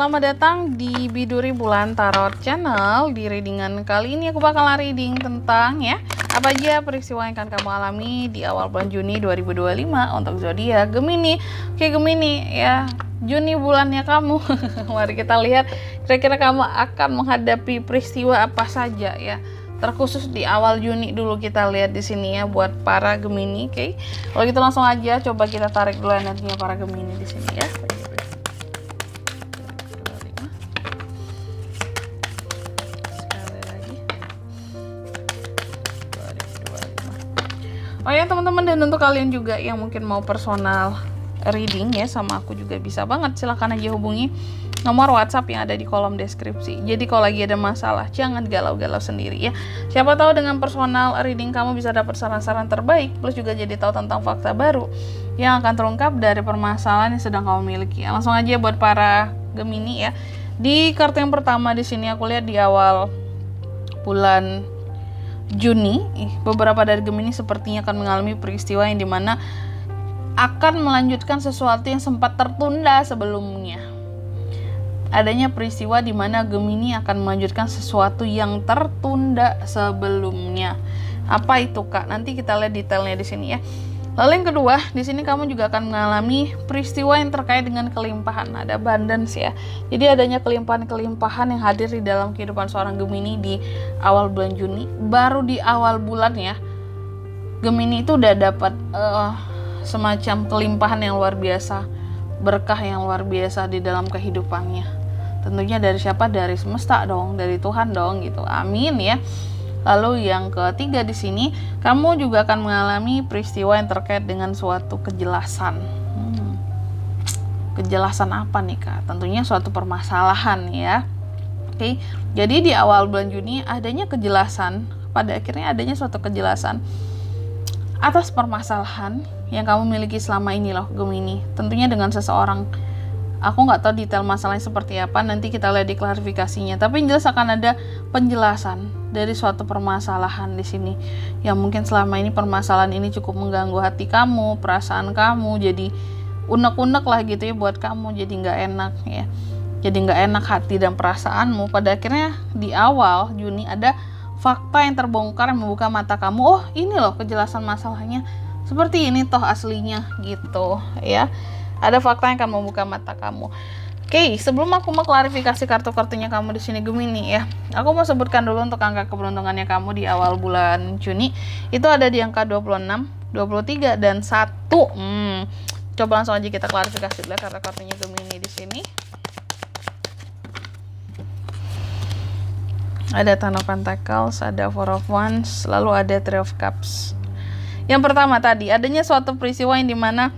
Selamat datang di Biduri Bulan Tarot Channel. Di readingan kali ini aku bakal reading tentang apa aja peristiwa yang akan kamu alami di awal bulan Juni 2025 untuk zodiak Gemini. Oke Gemini ya, Juni bulannya kamu. Mari kita lihat kira-kira kamu akan menghadapi peristiwa apa saja ya. Terkhusus di awal Juni dulu kita lihat di sini ya buat para Gemini. Oke. Kalau gitu langsung aja coba kita tarik dulu energinya para Gemini di sini ya. Oh ya teman-teman, dan untuk kalian juga yang mungkin mau personal reading ya sama aku juga bisa banget, silahkan aja hubungi nomor WhatsApp yang ada di kolom deskripsi. Jadi kalau lagi ada masalah jangan galau-galau sendiri ya. Siapa tahu dengan personal reading kamu bisa dapat saran-saran terbaik, plus juga jadi tahu tentang fakta baru yang akan terungkap dari permasalahan yang sedang kamu miliki. Langsung aja buat para Gemini ya. Di kartu yang pertama di sini aku lihat di awal bulan Juni, beberapa dari Gemini sepertinya akan mengalami peristiwa yang dimana akan melanjutkan sesuatu yang sempat tertunda sebelumnya. Adanya peristiwa di mana Gemini akan melanjutkan sesuatu yang tertunda sebelumnya. Apa itu Kak? Nanti kita lihat detailnya di sini ya. Lalu yang kedua, di sini kamu juga akan mengalami peristiwa yang terkait dengan kelimpahan. Ada abundance ya. Jadi adanya kelimpahan-kelimpahan yang hadir di dalam kehidupan seorang Gemini di awal bulan Juni. Baru di awal bulan ya, Gemini itu udah dapat semacam kelimpahan yang luar biasa, berkah yang luar biasa di dalam kehidupannya. Tentunya dari siapa? Dari semesta dong, dari Tuhan dong gitu. Amin ya. Lalu yang ketiga di sini, kamu juga akan mengalami peristiwa yang terkait dengan suatu kejelasan. Kejelasan apa nih Kak? Tentunya suatu permasalahan ya. Oke, jadi di awal bulan Juni adanya kejelasan, pada akhirnya adanya suatu kejelasan atas permasalahan yang kamu miliki selama ini loh Gemini. Tentunya dengan seseorang. Aku nggak tahu detail masalahnya seperti apa, nanti kita lihat di klarifikasinya. Tapi yang jelas akan ada penjelasan dari suatu permasalahan di sini. Yang mungkin selama ini permasalahan ini cukup mengganggu hati kamu, perasaan kamu, jadi unek-unek lah gitu ya buat kamu, jadi nggak enak ya. Jadi nggak enak hati dan perasaanmu. Pada akhirnya di awal Juni ada fakta yang terbongkar yang membuka mata kamu. Oh ini loh kejelasan masalahnya. Seperti ini toh aslinya gitu ya. Ada fakta yang akan membuka mata kamu. Oke, sebelum aku mau klarifikasi kartu-kartunya kamu di sini Gemini ya, aku mau sebutkan dulu untuk angka keberuntungannya kamu di awal bulan Juni. Itu ada di angka 26, 23 dan 1. Coba langsung aja kita klarifikasi dulu kartu-kartunya Gemini di sini. Ada Ten of Pentacles, ada Four of Wands, lalu ada Three of Cups. Yang pertama tadi, adanya suatu peristiwa yang dimana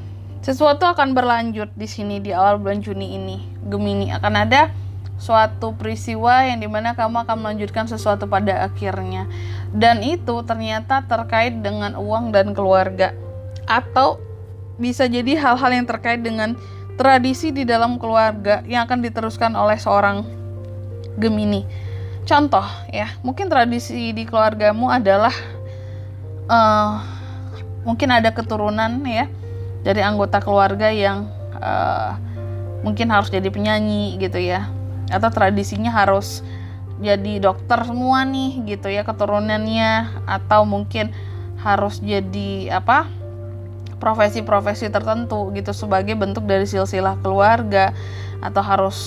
sesuatu akan berlanjut di sini di awal bulan Juni ini. Gemini akan ada suatu peristiwa yang dimana kamu akan melanjutkan sesuatu pada akhirnya. Dan itu ternyata terkait dengan uang dan keluarga. Atau bisa jadi hal-hal yang terkait dengan tradisi di dalam keluarga yang akan diteruskan oleh seorang Gemini. Contoh ya, mungkin tradisi di keluargamu adalah mungkin ada keturunan ya dari anggota keluarga yang mungkin harus jadi penyanyi gitu ya, atau tradisinya harus jadi dokter semua nih gitu ya keturunannya, atau mungkin harus jadi profesi-profesi tertentu gitu sebagai bentuk dari silsilah keluarga, atau harus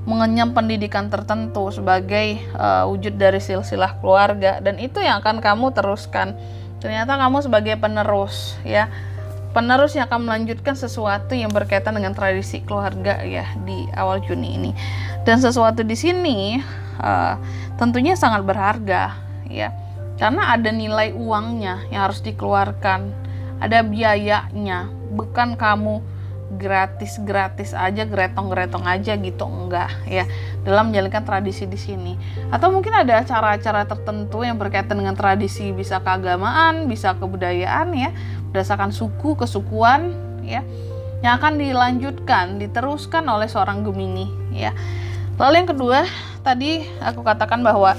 mengenyam pendidikan tertentu sebagai wujud dari silsilah keluarga, dan itu yang akan kamu teruskan. Ternyata kamu sebagai penerus ya, penerus yang akan melanjutkan sesuatu yang berkaitan dengan tradisi keluarga ya di awal Juni ini. Dan sesuatu di sini tentunya sangat berharga ya, karena ada nilai uangnya yang harus dikeluarkan, ada biayanya, bukan kamu gratis aja, gretong aja gitu, enggak ya, dalam menjalankan tradisi di sini. Atau mungkin ada acara-acara tertentu yang berkaitan dengan tradisi, bisa keagamaan, bisa kebudayaan ya, berdasarkan suku, kesukuan ya, yang akan dilanjutkan, diteruskan oleh seorang Gemini ya. Lalu yang kedua, tadi aku katakan bahwa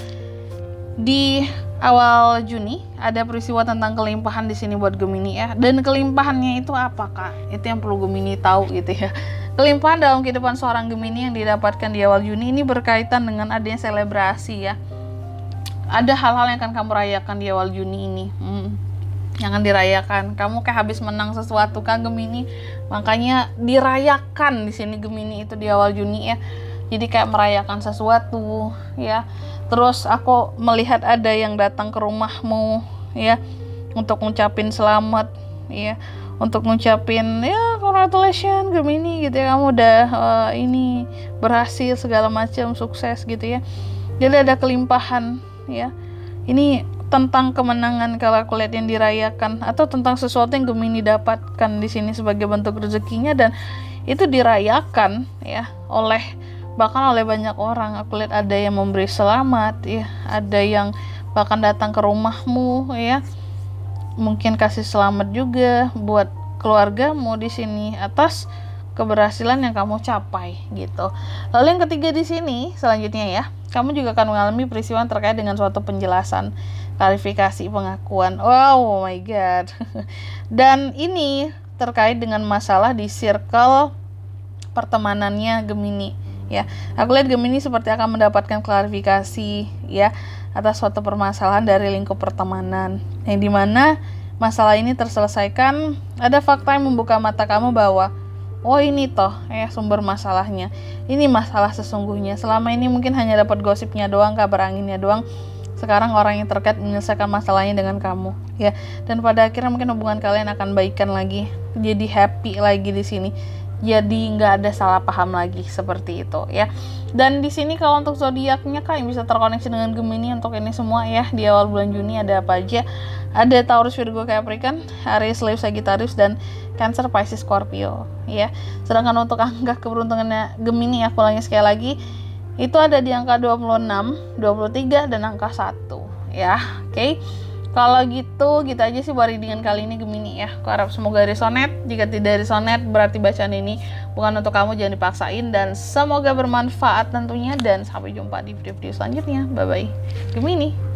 di awal Juni ada peristiwa tentang kelimpahan di sini buat Gemini ya. Dan kelimpahannya itu apa Kak? Itu yang perlu Gemini tahu gitu ya. Kelimpahan dalam kehidupan seorang Gemini yang didapatkan di awal Juni ini berkaitan dengan adanya selebrasi ya. Ada hal-hal yang akan kamu rayakan di awal Juni ini. Yang akan dirayakan. Kamu kayak habis menang sesuatu kan Gemini. Makanya dirayakan di sini Gemini itu di awal Juni ya. Jadi kayak merayakan sesuatu ya. Terus aku melihat ada yang datang ke rumahmu ya untuk ngucapin selamat ya. Untuk ngucapin ya congratulations Gemini gitu ya, kamu udah ini berhasil segala macam, sukses gitu ya. Jadi ada kelimpahan ya. Ini tentang kemenangan kalau aku lihat yang dirayakan, atau tentang sesuatu yang Gemini dapatkan di sini sebagai bentuk rezekinya, dan itu dirayakan ya bahkan oleh banyak orang. Aku lihat ada yang memberi selamat ya, ada yang bahkan datang ke rumahmu ya. Mungkin kasih selamat juga buat keluargamu di sini atas keberhasilan yang kamu capai gitu. Lalu yang ketiga di sini selanjutnya ya, kamu juga akan mengalami peristiwa terkait dengan suatu penjelasan, klarifikasi, pengakuan. Wow, oh my god. Dan ini terkait dengan masalah di circle pertemanannya Gemini ya. Aku lihat Gemini seperti akan mendapatkan klarifikasi ya atas suatu permasalahan dari lingkup pertemanan, yang dimana masalah ini terselesaikan. Ada fakta yang membuka mata kamu bahwa oh ini toh sumber masalahnya, ini masalah sesungguhnya. Selama ini mungkin hanya dapat gosipnya doang, kabar anginnya doang. Sekarang orang yang terkait menyelesaikan masalahnya dengan kamu ya, dan pada akhirnya mungkin hubungan kalian akan baikan lagi, jadi happy lagi di sini. Jadi nggak ada salah paham lagi seperti itu ya. Dan di sini kalau untuk zodiaknya Kak yang bisa terkoneksi dengan Gemini untuk ini semua ya di awal bulan Juni ada apa aja? Ada Taurus, Virgo, Capricorn, Aries, Leo, Sagittarius, dan Cancer, Pisces, Scorpio ya. Sedangkan untuk angka keberuntungannya Gemini, aku ulangi sekali lagi, itu ada di angka 26, 23, dan angka 1 ya. Oke. Kalau gitu aja sih buat readingan kali ini Gemini ya. Aku harap semoga resonate. Jika tidak resonate berarti bacaan ini bukan untuk kamu, jangan dipaksain, dan semoga bermanfaat tentunya. Dan sampai jumpa di video-video selanjutnya. Bye bye Gemini.